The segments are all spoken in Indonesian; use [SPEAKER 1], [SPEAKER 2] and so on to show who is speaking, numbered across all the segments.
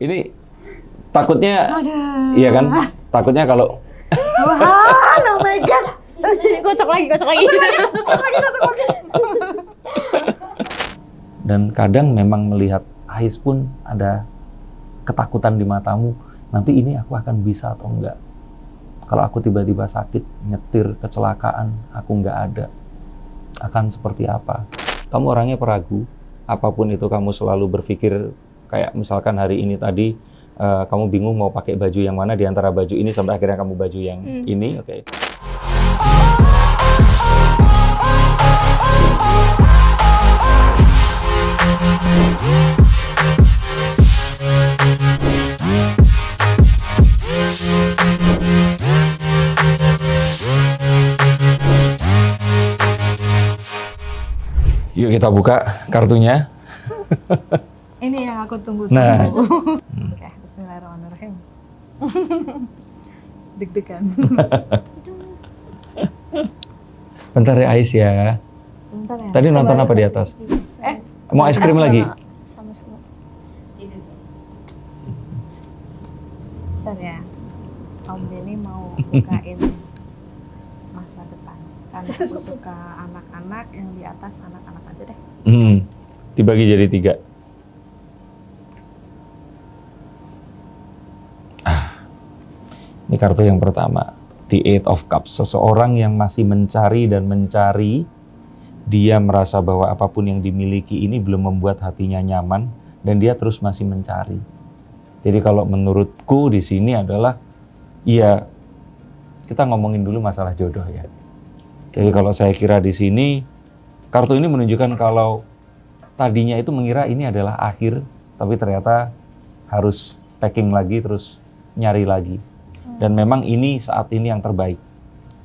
[SPEAKER 1] Ini takutnya,
[SPEAKER 2] Aduh.
[SPEAKER 1] iya kan? Takutnya kalau
[SPEAKER 2] Tuhan, oh my god. Kocok lagi.
[SPEAKER 1] dan kadang memang melihat Ais pun ada ketakutan di matamu. Nanti ini aku akan bisa atau enggak? Kalau aku tiba-tiba sakit, nyetir, kecelakaan, aku nggak ada. Akan seperti apa? Kamu orangnya peragu. Apapun itu kamu selalu berpikir, kayak misalkan hari ini tadi, kamu bingung mau pakai baju yang mana di antara baju ini sampai akhirnya kamu baju yang ini, oke. Yuk kita buka kartunya.
[SPEAKER 2] Ini yang aku tunggu.
[SPEAKER 1] Nah.
[SPEAKER 2] Oke, bismillahirrahmanirrahim. Deg-degan.
[SPEAKER 1] Bentar ya Ais ya.
[SPEAKER 2] Bentar ya.
[SPEAKER 1] Tadi nonton apa di atas? Mau es krim lagi?
[SPEAKER 2] Sama semua. Bentar ya. Om Denny mau bukain masa depan. Kan aku suka anak-anak, yang di atas anak-anak aja deh.
[SPEAKER 1] Dibagi jadi 3. Ini kartu yang pertama, The Eight of Cups. Seseorang yang masih mencari dan mencari, dia merasa bahwa apapun yang dimiliki ini belum membuat hatinya nyaman, dan dia terus masih mencari. Jadi kalau menurutku di sini adalah, ya kita ngomongin dulu masalah jodoh ya. Jadi kalau saya kira di sini, kartu ini menunjukkan kalau tadinya itu mengira ini adalah akhir, tapi ternyata harus packing lagi, terus nyari lagi. Dan memang ini saat ini yang terbaik.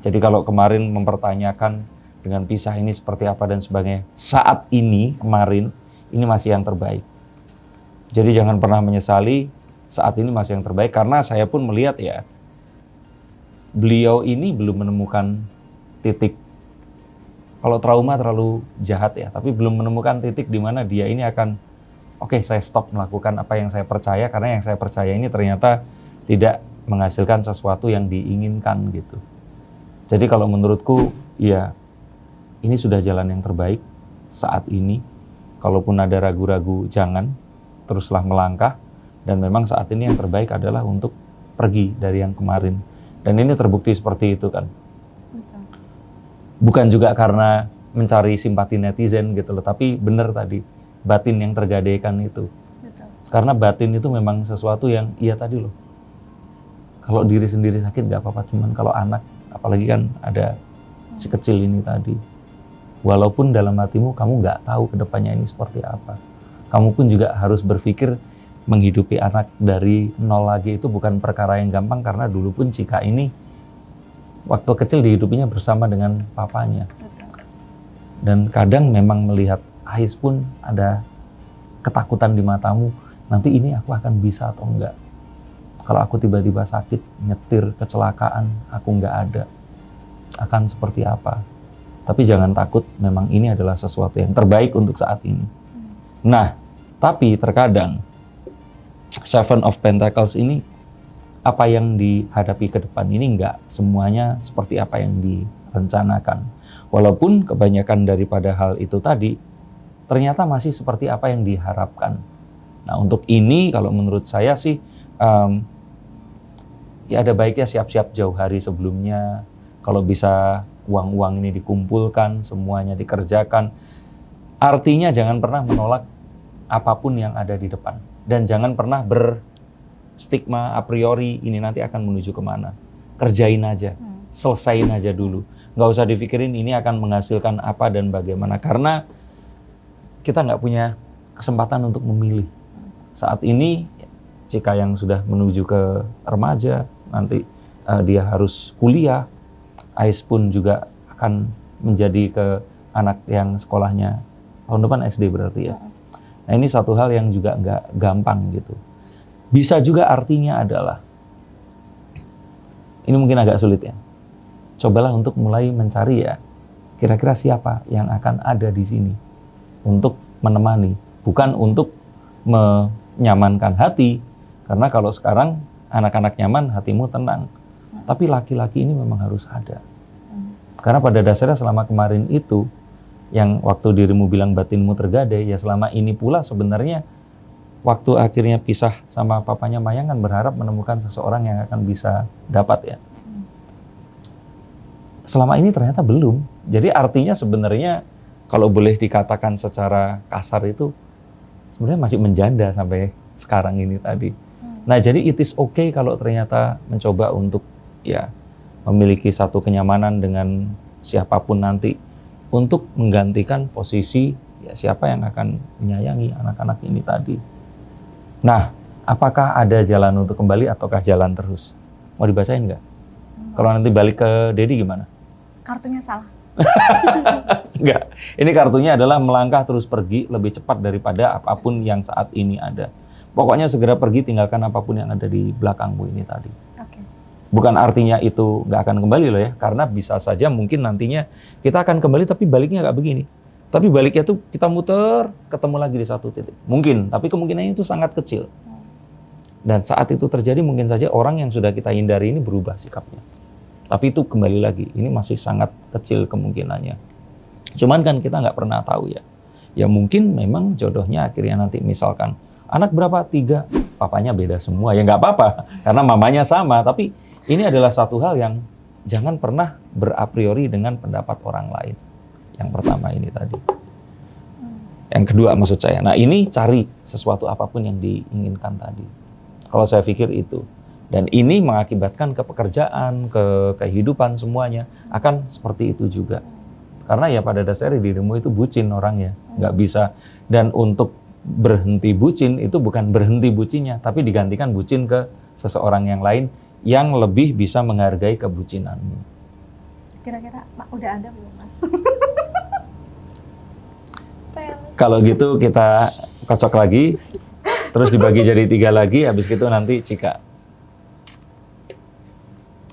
[SPEAKER 1] Jadi kalau kemarin mempertanyakan dengan pisah ini seperti apa dan sebagainya, saat ini, kemarin, ini masih yang terbaik. Jadi jangan pernah menyesali, saat ini masih yang terbaik. Karena saya pun melihat ya, beliau ini belum menemukan titik. Kalau trauma terlalu jahat ya, tapi belum menemukan titik di mana dia ini akan, oke, saya stop melakukan apa yang saya percaya, karena yang saya percaya ini ternyata tidak menghasilkan sesuatu yang diinginkan gitu. Jadi kalau menurutku, ya ini sudah jalan yang terbaik saat ini. Kalaupun ada ragu-ragu, jangan, teruslah melangkah. Dan memang saat ini yang terbaik adalah untuk pergi dari yang kemarin. Dan ini terbukti seperti itu kan. Bukan juga karena mencari simpati netizen gitu loh, tapi benar tadi, batin yang tergadaikan itu.
[SPEAKER 2] Betul.
[SPEAKER 1] Karena batin itu memang sesuatu yang, iya tadi loh, kalau diri sendiri sakit gak apa-apa, cuman kalau anak, apalagi kan ada si kecil ini tadi. Walaupun dalam hatimu kamu gak tahu kedepannya ini seperti apa. Kamu pun juga harus berpikir menghidupi anak dari nol lagi itu bukan perkara yang gampang, karena dulu pun Cika ini waktu kecil dihidupinya bersama dengan papanya. Dan kadang memang melihat Ais pun ada ketakutan di matamu, nanti ini aku akan bisa atau enggak. Kalau aku tiba-tiba sakit, nyetir, kecelakaan, aku nggak ada. Akan seperti apa? Tapi jangan takut, memang ini adalah sesuatu yang terbaik untuk saat ini. Nah, tapi terkadang Seven of Pentacles ini, apa yang dihadapi ke depan ini nggak semuanya seperti apa yang direncanakan. Walaupun kebanyakan daripada hal itu tadi, ternyata masih seperti apa yang diharapkan. Nah, untuk ini kalau menurut saya sih, ya ada baiknya siap-siap jauh hari sebelumnya. Kalau bisa uang-uang ini dikumpulkan, semuanya dikerjakan. Artinya jangan pernah menolak apapun yang ada di depan. Dan jangan pernah berstigma a priori ini nanti akan menuju kemana. Kerjain aja, selesain aja dulu. Nggak usah dipikirin ini akan menghasilkan apa dan bagaimana. Karena kita nggak punya kesempatan untuk memilih. Saat ini, jika yang sudah menuju ke remaja, nanti dia harus kuliah. Ais pun juga akan menjadi ke anak yang sekolahnya tahun depan SD berarti ya. Nah ini satu hal yang juga nggak gampang gitu. Bisa juga artinya adalah, ini mungkin agak sulit ya. Cobalah untuk mulai mencari ya, kira-kira siapa yang akan ada di sini untuk menemani. Bukan untuk menyamankan hati, Karena kalau sekarang anak-anak nyaman, hatimu tenang. Tapi laki-laki ini memang harus ada. Karena pada dasarnya selama kemarin itu, yang waktu dirimu bilang batinmu tergadai, ya selama ini pula sebenarnya waktu akhirnya pisah sama papanya Mayang kan berharap menemukan seseorang yang akan bisa dapat ya. Selama ini ternyata belum. Jadi artinya sebenarnya kalau boleh dikatakan secara kasar itu sebenarnya masih menjanda sampai sekarang ini tadi. Nah jadi it is okay kalau ternyata mencoba untuk ya memiliki satu kenyamanan dengan siapapun nanti untuk menggantikan posisi ya siapa yang akan menyayangi anak-anak ini tadi. Nah, apakah ada jalan untuk kembali ataukah jalan terus? Mau dibacain nggak? Kalau nanti balik ke Dedi gimana?
[SPEAKER 2] Kartunya salah.
[SPEAKER 1] Enggak. Ini kartunya adalah melangkah terus pergi lebih cepat daripada apapun yang saat ini ada. Pokoknya segera pergi, tinggalkan apapun yang ada di belakangmu ini tadi.
[SPEAKER 2] Oke.
[SPEAKER 1] Bukan artinya itu nggak akan kembali loh ya, karena bisa saja mungkin nantinya kita akan kembali tapi baliknya nggak begini. Tapi baliknya tuh kita muter, ketemu lagi di satu titik. Mungkin, tapi kemungkinannya itu sangat kecil. Dan saat itu terjadi mungkin saja orang yang sudah kita hindari ini berubah sikapnya. Tapi itu kembali lagi, ini masih sangat kecil kemungkinannya. Cuman kan kita nggak pernah tahu ya. Ya mungkin memang jodohnya akhirnya nanti misalkan, anak berapa? 3, papanya beda semua. Ya nggak apa-apa, karena mamanya sama. Tapi ini adalah satu hal yang jangan pernah berapriori dengan pendapat orang lain. Yang pertama ini tadi. Yang kedua maksud saya, nah ini cari sesuatu apapun yang diinginkan tadi. Kalau saya pikir itu. Dan ini mengakibatkan ke pekerjaan, ke kehidupan semuanya akan seperti itu juga. Karena ya pada dasarnya dirimu itu bucin orangnya, nggak bisa. Dan untuk berhenti bucin itu bukan berhenti bucinnya, tapi digantikan bucin ke seseorang yang lain yang lebih bisa menghargai kebucinanmu.
[SPEAKER 2] Kira-kira udah ada belum Mas?
[SPEAKER 1] Kalau gitu kita kocok lagi, terus dibagi jadi 3 lagi, habis itu nanti Cika.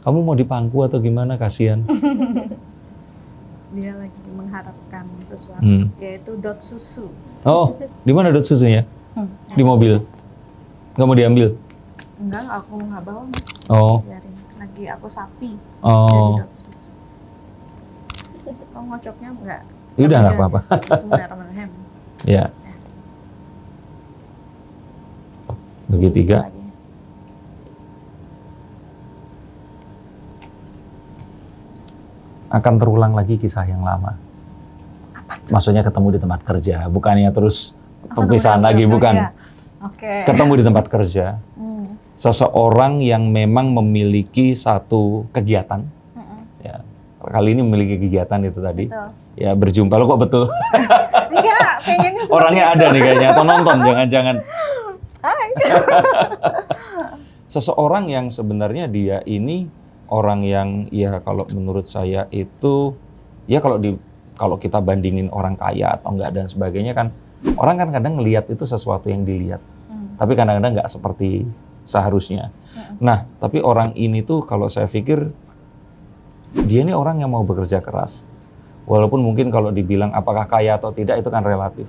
[SPEAKER 1] Kamu mau dipangku atau gimana, kasihan?
[SPEAKER 2] Dia lagi mengharapkan sesuatu, yaitu dot susu.
[SPEAKER 1] Oh, di mana dot susunya? Di mobil. Nggak mau diambil?
[SPEAKER 2] Enggak, aku nggak bawa Mas.
[SPEAKER 1] Oh.
[SPEAKER 2] Biarin. Lagi aku sapi.
[SPEAKER 1] Oh.
[SPEAKER 2] Jadi dot susu. Kamu ngocoknya enggak?
[SPEAKER 1] Udah nggak apa-apa.
[SPEAKER 2] Bismillahirrahmanirrahim.
[SPEAKER 1] Ya. Bagi 3.
[SPEAKER 2] Lagi.
[SPEAKER 1] Akan terulang lagi kisah yang lama. Maksudnya ketemu di tempat kerja, bukannya terus perpisahan lagi, bukan.
[SPEAKER 2] Oke.
[SPEAKER 1] Ketemu di tempat kerja. Seseorang yang memang memiliki satu kegiatan. Ya, kali ini memiliki kegiatan itu tadi.
[SPEAKER 2] Betul.
[SPEAKER 1] Ya berjumpa, lo kok betul?
[SPEAKER 2] Enggak, pengennya seperti
[SPEAKER 1] Orangnya
[SPEAKER 2] itu.
[SPEAKER 1] ada nih kayaknya, atau nonton, jangan-jangan.
[SPEAKER 2] Hai.
[SPEAKER 1] Seseorang yang sebenarnya dia ini orang yang ya kalau menurut saya itu ya kalau kita bandingin orang kaya atau enggak dan sebagainya kan orang kan kadang ngelihat itu sesuatu yang dilihat. Tapi kadang-kadang nggak seperti seharusnya. Nah, tapi orang ini tuh kalau saya pikir dia ini orang yang mau bekerja keras. Walaupun mungkin kalau dibilang apakah kaya atau tidak itu kan relatif.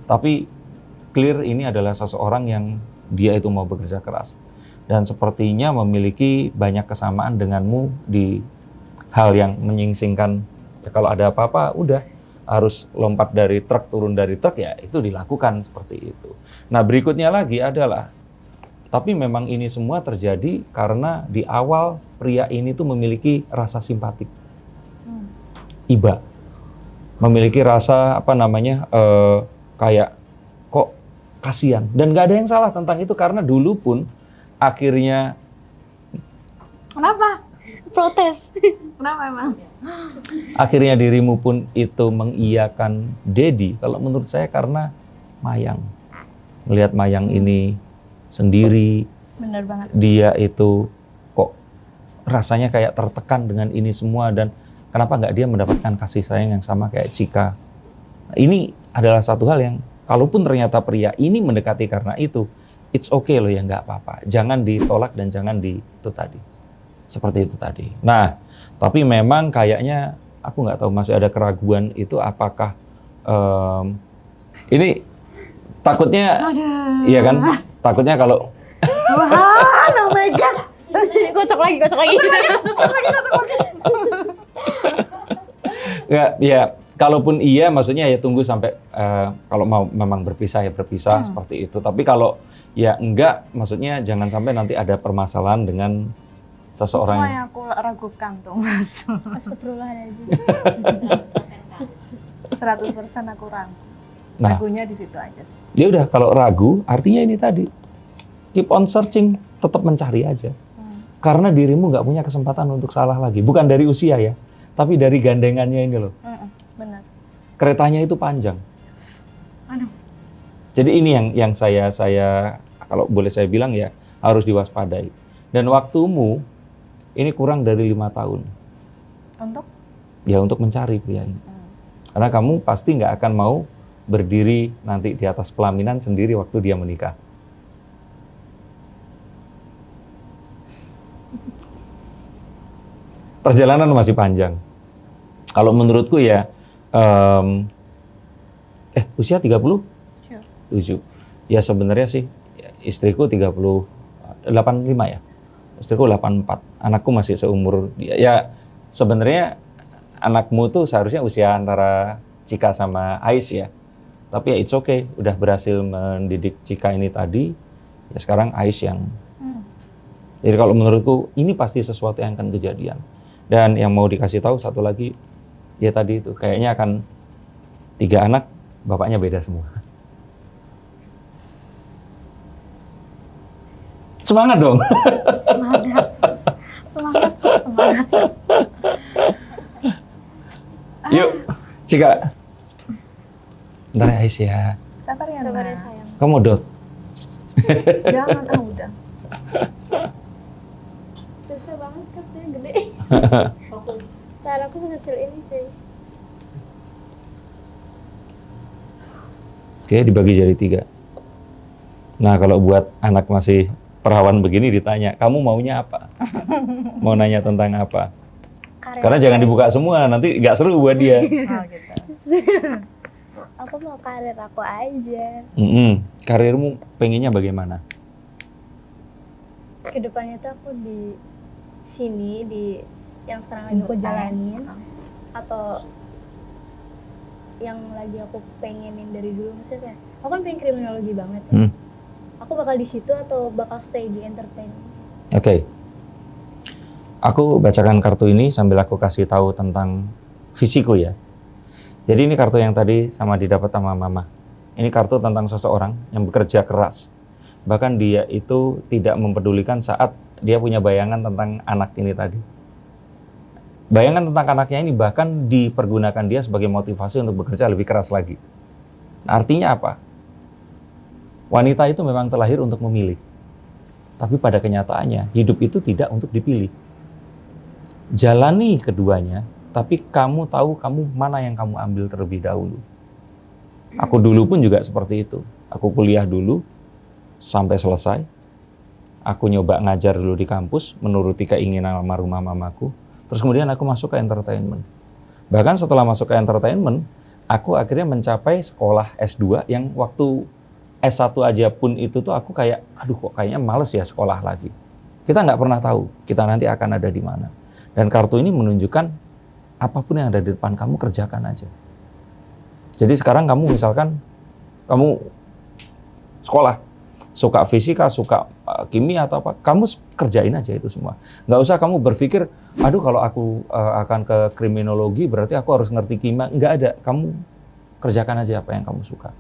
[SPEAKER 1] Tapi clear ini adalah seseorang yang dia itu mau bekerja keras. Dan sepertinya memiliki banyak kesamaan denganmu di hal yang menyingsingkan. Ya, kalau ada apa-apa udah harus lompat dari truk, turun dari truk ya itu dilakukan seperti itu. Nah berikutnya lagi adalah tapi memang ini semua terjadi karena di awal pria ini tuh memiliki rasa simpatik. Iba. Memiliki rasa kayak kok kasihan. Dan gak ada yang salah tentang itu karena dulu pun akhirnya.
[SPEAKER 2] Kenapa? Protes. Kenapa emang?
[SPEAKER 1] Akhirnya dirimu pun itu mengiyakan Dedi. Kalau menurut saya karena Mayang. Melihat Mayang ini sendiri.
[SPEAKER 2] Bener banget.
[SPEAKER 1] Dia itu kok rasanya kayak tertekan dengan ini semua dan kenapa nggak dia mendapatkan kasih sayang yang sama kayak Cika. Nah, ini adalah satu hal yang kalaupun ternyata pria ini mendekati karena itu, it's okay loh ya nggak apa-apa. Jangan ditolak dan jangan itu tadi. Seperti itu tadi. Nah, tapi memang kayaknya aku nggak tahu masih ada keraguan itu apakah ini takutnya, iya kan? Takutnya kalau
[SPEAKER 2] Wah, oh my god.
[SPEAKER 3] Kocok lagi.
[SPEAKER 1] Ya, kalaupun iya, maksudnya ya tunggu sampai kalau mau memang berpisah ya berpisah seperti itu. Tapi kalau ya enggak, maksudnya jangan sampai nanti ada permasalahan dengan seseorang.
[SPEAKER 2] Itu yang aku ragukan tuh Mas.
[SPEAKER 3] Astagfirullahaladzim.
[SPEAKER 2] 100% aku ragu.
[SPEAKER 1] Nah,
[SPEAKER 2] Ragunya di situ aja sih.
[SPEAKER 1] ya udah kalau ragu, artinya ini tadi keep on searching, tetap mencari aja. Karena dirimu nggak punya kesempatan untuk salah lagi. Bukan dari usia ya, tapi dari gandengannya ini loh.
[SPEAKER 2] Benar.
[SPEAKER 1] Keretanya itu panjang.
[SPEAKER 2] Aduh.
[SPEAKER 1] Jadi ini yang saya kalau boleh saya bilang ya harus diwaspadai. Dan waktumu ini kurang dari 5 tahun.
[SPEAKER 2] Untuk?
[SPEAKER 1] Ya untuk mencari pria ini. Karena kamu pasti nggak akan mau berdiri nanti di atas pelaminan sendiri waktu dia menikah. Perjalanan masih panjang. Kalau menurutku ya, usia 37? Ya sebenarnya sih istriku 85 ya. Istriku 84. Anakku masih seumur dia. Ya sebenarnya anakmu tuh seharusnya usia antara Cika sama Ais ya. Tapi ya it's okay, udah berhasil mendidik Cika ini tadi. Ya sekarang Ais yang. Jadi kalau menurutku ini pasti sesuatu yang akan kejadian. Dan yang mau dikasih tahu satu lagi, ya tadi itu kayaknya akan 3 anak, bapaknya beda semua. Semangat dong.
[SPEAKER 2] Semangat.
[SPEAKER 1] Yuk, Cika. Bentar ya Ais ya.
[SPEAKER 2] Sabar ya,
[SPEAKER 3] Sabar ya
[SPEAKER 2] Mas.
[SPEAKER 3] sayang.
[SPEAKER 1] Kamu dot.
[SPEAKER 2] Jangan, udah.
[SPEAKER 3] Susah banget katanya gede. Ntar aku sekecil ini cuy.
[SPEAKER 1] Oke, dibagi jadi 3. Nah, kalau buat anak masih perawan begini ditanya, kamu maunya apa? Mau nanya tentang apa? Karena jangan dibuka semua, nanti nggak seru buat dia.
[SPEAKER 2] Oh, gitu.
[SPEAKER 3] Aku mau karir aku aja.
[SPEAKER 1] Karirmu pengennya bagaimana?
[SPEAKER 3] Kedepannya tuh aku di sini, di yang sekarang lagi aku jalanin, atau yang lagi aku pengenin dari dulu. Maksudnya aku kan pengen kriminologi banget ya. Aku bakal di situ atau bakal stay di entertainment?
[SPEAKER 1] Oke. Aku bacakan kartu ini sambil aku kasih tahu tentang visiku ya. Jadi ini kartu yang tadi sama didapat sama mama. Ini kartu tentang seseorang yang bekerja keras. Bahkan dia itu tidak mempedulikan saat dia punya bayangan tentang anak ini tadi. Bayangan tentang anaknya ini bahkan dipergunakan dia sebagai motivasi untuk bekerja lebih keras lagi. Nah, artinya apa? Wanita itu memang terlahir untuk memilih. Tapi pada kenyataannya, hidup itu tidak untuk dipilih. Jalani keduanya, tapi kamu tahu kamu mana yang kamu ambil terlebih dahulu. Aku dulu pun juga seperti itu. Aku kuliah dulu, sampai selesai. Aku nyoba ngajar dulu di kampus, menuruti keinginan almarhumah mamaku. Terus kemudian aku masuk ke entertainment. Bahkan setelah masuk ke entertainment, aku akhirnya mencapai sekolah S2 yang waktu S1 aja pun itu tuh aku kayak, aduh kok kayaknya males ya sekolah lagi. Kita nggak pernah tahu kita nanti akan ada di mana. Dan kartu ini menunjukkan apapun yang ada di depan kamu kerjakan aja. Jadi sekarang kamu misalkan kamu sekolah, suka fisika, suka kimia atau apa, kamu kerjain aja itu semua. Nggak usah kamu berpikir, aduh kalau aku akan ke kriminologi berarti aku harus ngerti kimia. Nggak ada, kamu kerjakan aja apa yang kamu suka.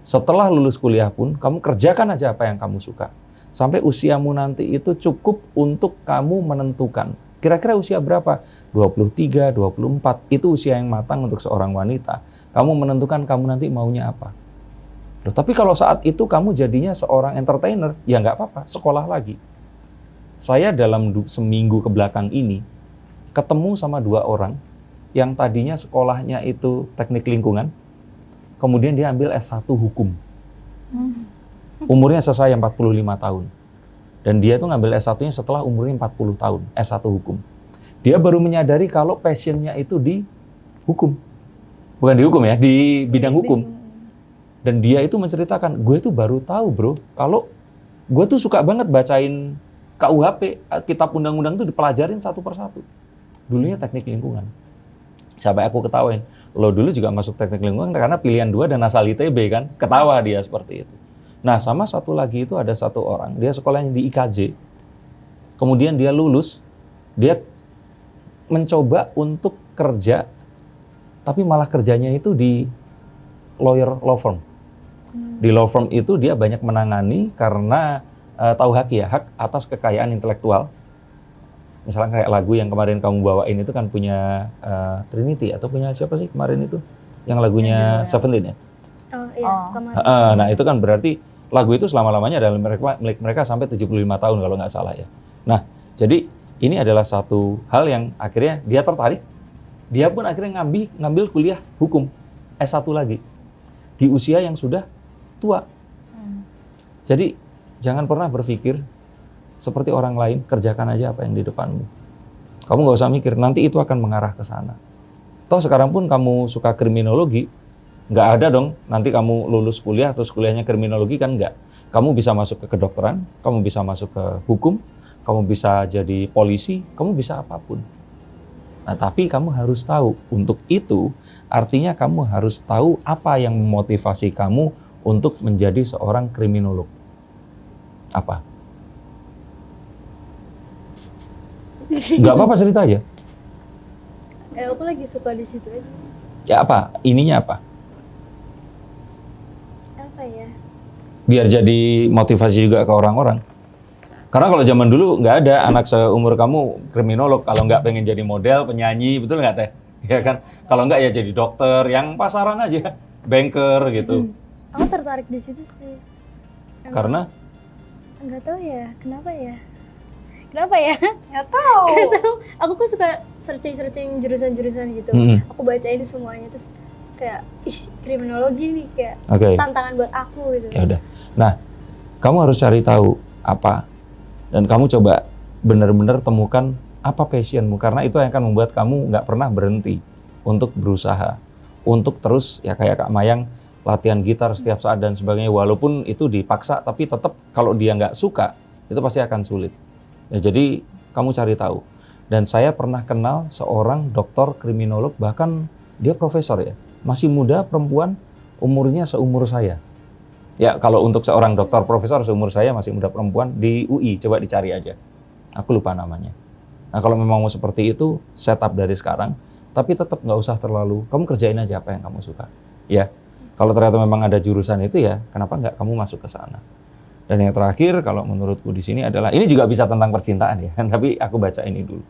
[SPEAKER 1] Setelah lulus kuliah pun, kamu kerjakan aja apa yang kamu suka. Sampai usiamu nanti itu cukup untuk kamu menentukan. Kira-kira usia berapa? 23, 24, itu usia yang matang untuk seorang wanita. Kamu menentukan kamu nanti maunya apa. Loh, tapi kalau saat itu kamu jadinya seorang entertainer, ya nggak apa-apa, sekolah lagi. Saya dalam seminggu ke belakang ini, ketemu sama 2 orang, yang tadinya sekolahnya itu teknik lingkungan, kemudian dia ambil S1 hukum. Umurnya selesai 45 tahun. Dan dia tuh ngambil S1-nya setelah umurnya 40 tahun, S1 hukum. Dia baru menyadari kalau passion-nya itu di hukum. Bukan di hukum ya, di bidang hukum. Dan dia itu menceritakan, gue tuh baru tahu bro, kalau Gue tuh suka banget bacain KUHP, kitab undang-undang tuh dipelajarin satu persatu. Dulunya teknik lingkungan. Sampai aku ketawain, lo dulu juga masuk teknik lingkungan karena pilihan 2 dan asal ITB kan, ketawa dia seperti itu. Nah sama satu lagi itu ada satu orang, dia sekolahnya di IKJ, kemudian dia lulus, dia mencoba untuk kerja, tapi malah kerjanya itu di law firm. Di law firm itu dia banyak menangani karena tahu hak ya, hak atas kekayaan intelektual. Misalnya kayak lagu yang kemarin kamu bawain itu kan punya Trinity atau punya siapa sih kemarin itu? Yang lagunya Seventeen ya?
[SPEAKER 3] Oh iya, kemarin.
[SPEAKER 1] Nah itu kan berarti lagu itu selama-lamanya adalah milik mereka sampai 75 tahun kalau nggak salah ya. Nah jadi ini adalah satu hal yang akhirnya dia tertarik. Dia pun akhirnya ngambil kuliah hukum S1 lagi di usia yang sudah tua. Jadi jangan pernah berpikir seperti orang lain, kerjakan aja apa yang di depanmu. Kamu nggak usah mikir, nanti itu akan mengarah ke sana. Toh sekarang pun kamu suka kriminologi, nggak ada dong nanti kamu lulus kuliah terus kuliahnya kriminologi, kan nggak. Kamu bisa masuk ke kedokteran, kamu bisa masuk ke hukum, kamu bisa jadi polisi, kamu bisa apapun. Nah tapi kamu harus tahu, untuk itu artinya kamu harus tahu apa yang memotivasi kamu untuk menjadi seorang kriminolog. Apa? Nggak apa-apa, cerita aja.
[SPEAKER 3] Aku lagi suka di situ aja.
[SPEAKER 1] Ya apa? Ininya apa?
[SPEAKER 3] Apa ya?
[SPEAKER 1] Biar jadi motivasi juga ke orang-orang. Karena kalau zaman dulu nggak ada anak seumur kamu kriminolog, kalau nggak pengen jadi model, penyanyi, betul nggak Teh? Ya kan? Kalau nggak ya jadi dokter, yang pasaran aja, banker gitu.
[SPEAKER 3] Aku tertarik di situ sih.
[SPEAKER 1] Karena?
[SPEAKER 3] Nggak tahu ya, kenapa ya? Kenapa ya?
[SPEAKER 2] Nggak tahu.
[SPEAKER 3] Nggak tahu. Aku kan suka searching jurusan-jurusan gitu. Aku bacain semuanya terus kayak, kriminologi nih kayak tantangan buat aku gitu.
[SPEAKER 1] Ya udah. Nah, kamu harus cari tahu apa, dan kamu coba benar-benar temukan apa passionmu, karena itu yang akan membuat kamu nggak pernah berhenti untuk berusaha, untuk terus ya kayak Kak Mayang latihan gitar setiap saat dan sebagainya, walaupun itu dipaksa, tapi tetap kalau dia nggak suka itu pasti akan sulit. Ya, jadi kamu cari tahu. Dan saya pernah kenal seorang dokter kriminolog, bahkan dia profesor ya, masih muda, perempuan, umurnya seumur saya. Ya kalau untuk seorang dokter profesor seumur saya, masih muda, perempuan, di UI, coba dicari aja. Aku lupa namanya. Nah kalau memang mau seperti itu, setup dari sekarang, tapi tetap nggak usah terlalu, kamu kerjain aja apa yang kamu suka. Ya. Kalau ternyata memang ada jurusan itu ya, kenapa nggak kamu masuk ke sana? Dan yang terakhir, kalau menurutku di sini adalah, ini juga bisa tentang percintaan ya, tapi aku baca ini dulu.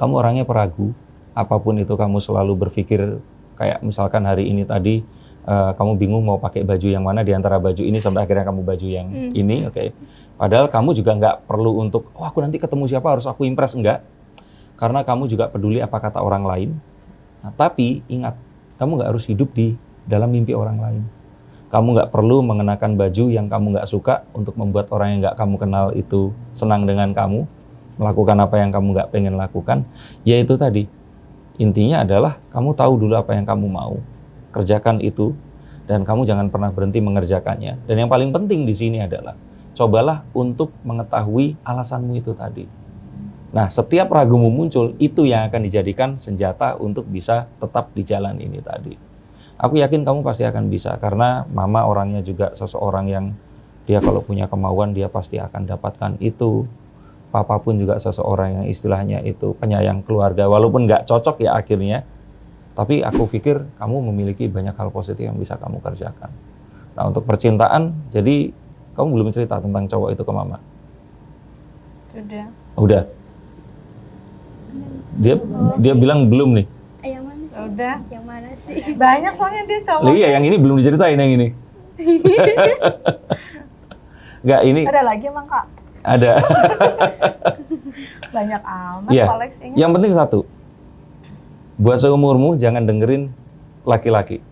[SPEAKER 1] Kamu orangnya peragu, apapun itu kamu selalu berpikir, kayak misalkan hari ini tadi, kamu bingung mau pakai baju yang mana di antara baju ini sampai akhirnya kamu baju yang ini, oke. Padahal kamu juga nggak perlu untuk, aku nanti ketemu siapa harus aku impress, enggak. Karena kamu juga peduli apa kata orang lain. Nah, tapi ingat, kamu nggak harus hidup di dalam mimpi orang lain. Kamu nggak perlu mengenakan baju yang kamu nggak suka untuk membuat orang yang nggak kamu kenal itu senang dengan kamu, melakukan apa yang kamu nggak pengen lakukan. Yaitu tadi, intinya adalah kamu tahu dulu apa yang kamu mau, kerjakan itu, dan kamu jangan pernah berhenti mengerjakannya. Dan yang paling penting di sini adalah, cobalah untuk mengetahui alasanmu itu tadi. Nah, setiap ragumu muncul, itu yang akan dijadikan senjata untuk bisa tetap di jalan ini tadi. Aku yakin kamu pasti akan bisa, karena mama orangnya juga seseorang yang dia kalau punya kemauan, dia pasti akan dapatkan itu. Papa pun juga seseorang yang istilahnya itu penyayang keluarga, walaupun nggak cocok ya akhirnya. Tapi aku pikir kamu memiliki banyak hal positif yang bisa kamu kerjakan. Nah, untuk percintaan, jadi kamu belum cerita tentang cowok itu ke mama?
[SPEAKER 2] Sudah.
[SPEAKER 1] Udah. Dia bilang belum nih.
[SPEAKER 3] Yang mana sih?
[SPEAKER 2] Udah.
[SPEAKER 3] Yang mana sih?
[SPEAKER 2] Banyak soalnya dia cowok.
[SPEAKER 1] Iya, yang ini belum diceritain yang ini. Enggak, ini.
[SPEAKER 2] Ada lagi emang Kak?
[SPEAKER 1] Ada.
[SPEAKER 2] Banyak amat
[SPEAKER 1] Iya.
[SPEAKER 2] koleksinya.
[SPEAKER 1] Yang penting satu. Buat seumurmu jangan dengerin laki-laki.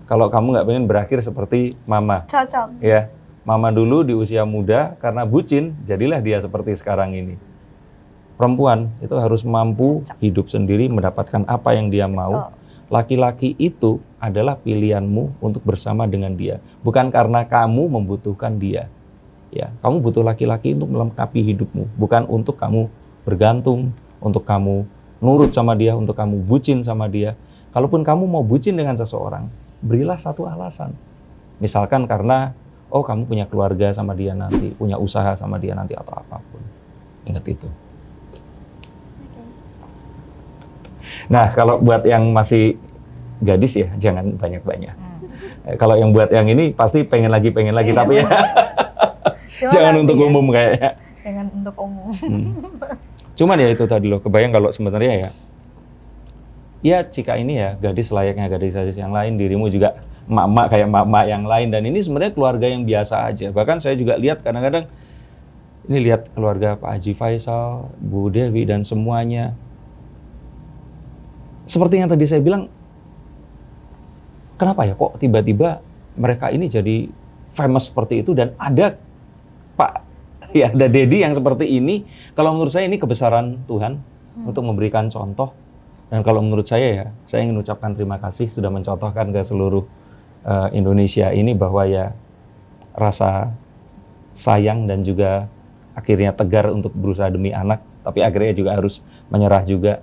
[SPEAKER 1] Kalau kamu nggak pengen berakhir seperti mama.
[SPEAKER 2] Cocok.
[SPEAKER 1] Ya, mama dulu di usia muda karena bucin, jadilah dia seperti sekarang ini. Perempuan itu harus mampu hidup sendiri, mendapatkan apa yang dia mau, Laki-laki itu adalah pilihanmu untuk bersama dengan dia, bukan karena kamu membutuhkan dia. Ya, kamu butuh laki-laki untuk melengkapi hidupmu, bukan untuk kamu bergantung, untuk kamu nurut sama dia, untuk kamu bucin sama dia. Kalaupun kamu mau bucin dengan seseorang, berilah satu alasan. Misalkan karena, oh kamu punya keluarga sama dia nanti, punya usaha sama dia nanti, atau apapun. Ingat itu. Nah, kalau buat yang masih gadis ya, jangan banyak-banyak. Kalau yang buat yang ini, pasti pengen lagi, tapi ya jangan untuk umum kayaknya.
[SPEAKER 2] Jangan untuk umum.
[SPEAKER 1] Cuman ya itu tadi loh, kebayang kalau sebenarnya ya Cika ini ya gadis layaknya gadis-gadis yang lain, dirimu juga emak-emak kayak emak-emak yang lain, dan ini sebenarnya keluarga yang biasa aja. Bahkan saya juga lihat kadang-kadang, ini lihat keluarga Pak Haji Faisal, Bu Dewi dan semuanya. Seperti yang tadi saya bilang, kenapa ya kok tiba-tiba mereka ini jadi famous seperti itu, dan ada ada Dedi yang seperti ini. Kalau menurut saya ini kebesaran Tuhan untuk memberikan contoh. Dan kalau menurut saya saya ingin ucapkan terima kasih sudah mencontohkan ke seluruh Indonesia ini bahwa ya rasa sayang dan juga akhirnya tegar untuk berusaha demi anak, tapi akhirnya juga harus menyerah juga.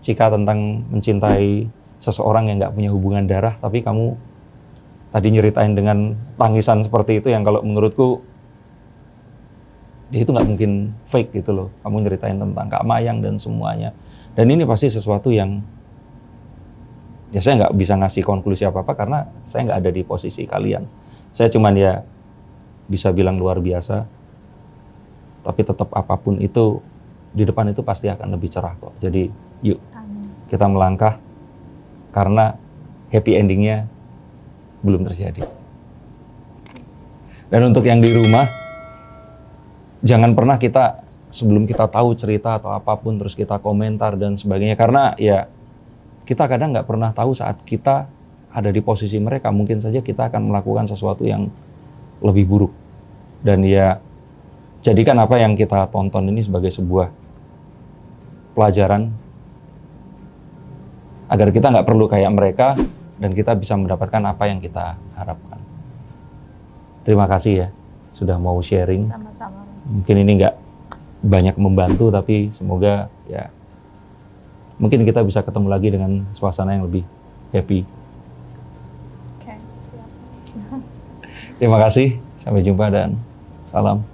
[SPEAKER 1] Cika tentang mencintai seseorang yang nggak punya hubungan darah, tapi kamu tadi nyeritain dengan tangisan seperti itu yang kalau menurutku ya itu nggak mungkin fake gitu loh. Kamu nyeritain tentang Kak Mayang dan semuanya. Dan ini pasti sesuatu yang ya saya nggak bisa ngasih konklusi apa-apa karena saya nggak ada di posisi kalian. Saya cuman ya bisa bilang luar biasa. Tapi tetap apapun itu, di depan itu pasti akan lebih cerah kok. Jadi yuk kita melangkah karena happy endingnya belum terjadi. Dan untuk yang di rumah, jangan pernah kita sebelum kita tahu cerita atau apapun terus kita komentar dan sebagainya, karena ya kita kadang nggak pernah tahu saat kita ada di posisi mereka, mungkin saja kita akan melakukan sesuatu yang lebih buruk. Dan ya jadikan apa yang kita tonton ini sebagai sebuah pelajaran agar kita nggak perlu kayak mereka dan kita bisa mendapatkan apa yang kita harapkan. Terima kasih ya sudah mau sharing.
[SPEAKER 2] Sama-sama, Mas.
[SPEAKER 1] Mungkin ini nggak banyak membantu, tapi semoga ya mungkin kita bisa ketemu lagi dengan suasana yang lebih happy.
[SPEAKER 2] Oke, siap.
[SPEAKER 1] Terima kasih, sampai jumpa dan salam.